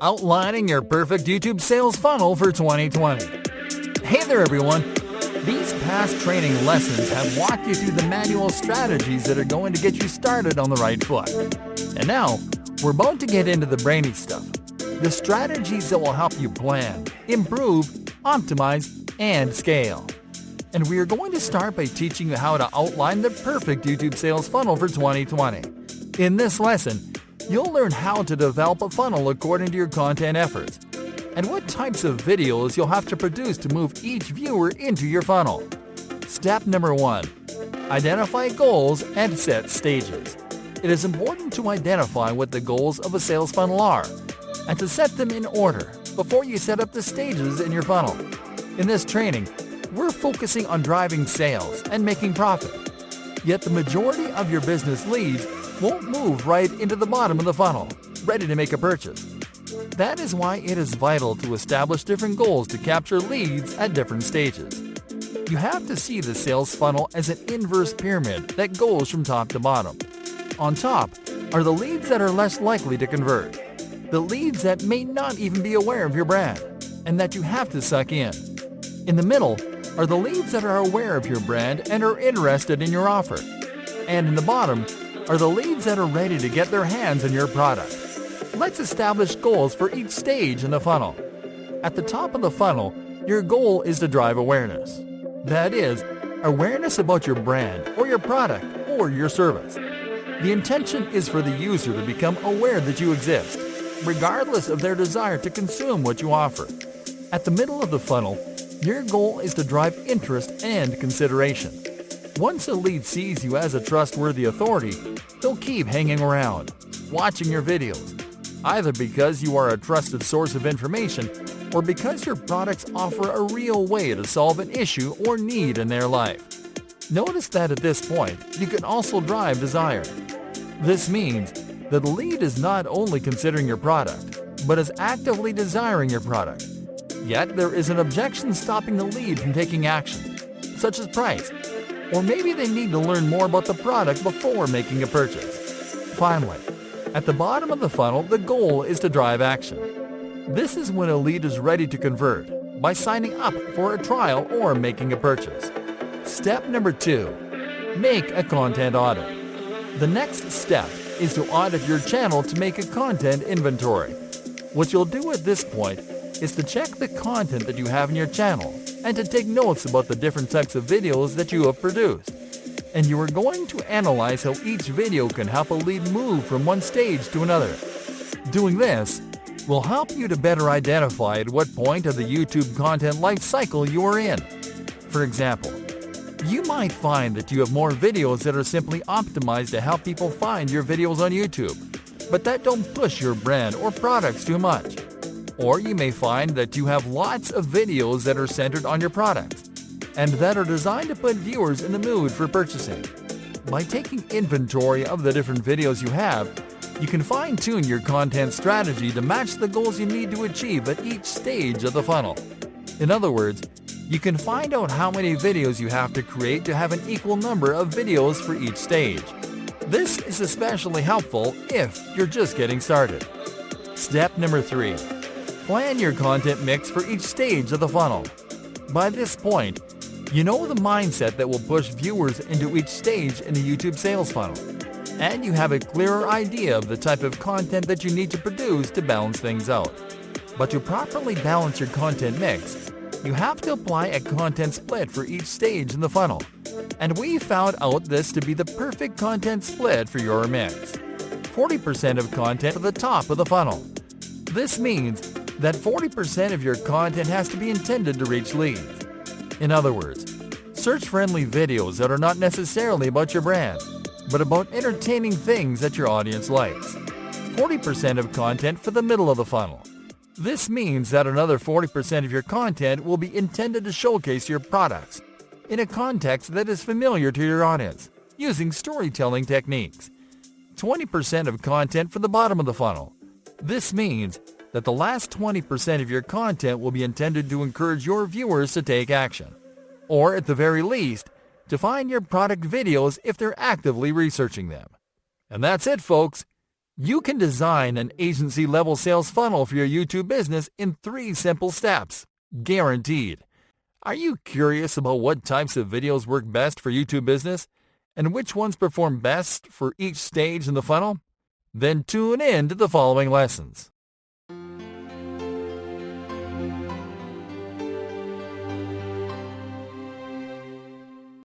outlining your perfect YouTube sales funnel for 2020. Hey there everyone! These past training lessons have walked you through the manual strategies that are going to get you started on the right foot. And now, we're about to get into the brainy stuff. The strategies that will help you plan, improve, optimize, and scale. And we are going to start by teaching you how to outline the perfect YouTube sales funnel for 2020. In this lesson, you'll learn how to develop a funnel according to your content efforts, and what types of videos you'll have to produce to move each viewer into your funnel. Step number 1. Identify goals and set stages. It is important to identify what the goals of a sales funnel are, and to set them in order before you set up the stages in your funnel. In this training, we're focusing on driving sales and making profit. Yet the majority of your business leads won't move right into the bottom of the funnel, ready to make a purchase. That is why it is vital to establish different goals to capture leads at different stages. You have to see the sales funnel as an inverse pyramid that goes from top to bottom. On top are the leads that are less likely to convert, the leads that may not even be aware of your brand, and that you have to suck in. In the middle are the leads that are aware of your brand and are interested in your offer. And in the bottom are the leads that are ready to get their hands on your product. Let's establish goals for each stage in the funnel. At the top of the funnel, your goal is to drive awareness. That is, awareness about your brand or your product or your service. The intention is for the user to become aware that you exist, regardless of their desire to consume what you offer. At the middle of the funnel, your goal is to drive interest and consideration. Once a lead sees you as a trustworthy authority, they'll keep hanging around, watching your videos, either because you are a trusted source of information or because your products offer a real way to solve an issue or need in their life. Notice that at this point, you can also drive desire. This means that the lead is not only considering your product, but is actively desiring your product. Yet there is an objection stopping the lead from taking action, such as price, or maybe they need to learn more about the product before making a purchase. Finally, at the bottom of the funnel, the goal is to drive action. This is when a lead is ready to convert by signing up for a trial or making a purchase. Step number 2. Make a content audit. The next step is to audit your channel to make a content inventory. What you'll do at this point is to check the content that you have in your channel and to take notes about the different types of videos that you have produced. And you are going to analyze how each video can help a lead move from one stage to another. Doing this will help you to better identify at what point of the YouTube content life cycle you are in. For example, you might find that you have more videos that are simply optimized to help people find your videos on YouTube, but that don't push your brand or products too much. Or you may find that you have lots of videos that are centered on your products and that are designed to put viewers in the mood for purchasing. By taking inventory of the different videos you have, you can fine-tune your content strategy to match the goals you need to achieve at each stage of the funnel. In other words, you can find out how many videos you have to create to have an equal number of videos for each stage. This is especially helpful if you're just getting started. Step number 3. Plan your content mix for each stage of the funnel. By this point, you know the mindset that will push viewers into each stage in the YouTube sales funnel, and you have a clearer idea of the type of content that you need to produce to balance things out. But to properly balance your content mix, you have to apply a content split for each stage in the funnel, and we found out this to be the perfect content split for your mix. 40% of content for the top of the funnel. This means that 40% of your content has to be intended to reach leads. In other words, search-friendly videos that are not necessarily about your brand, but about entertaining things that your audience likes. 40% of content for the middle of the funnel. This means that another 40% of your content will be intended to showcase your products in a context that is familiar to your audience, using storytelling techniques. 20% of content for the bottom of the funnel. This means that the last 20% of your content will be intended to encourage your viewers to take action, or at the very least, to find your product videos if they're actively researching them. And that's it, folks. You can design an agency-level sales funnel for your YouTube business in 3 simple steps, guaranteed. Are you curious about what types of videos work best for YouTube business and which ones perform best for each stage in the funnel? Then tune in to the following lessons.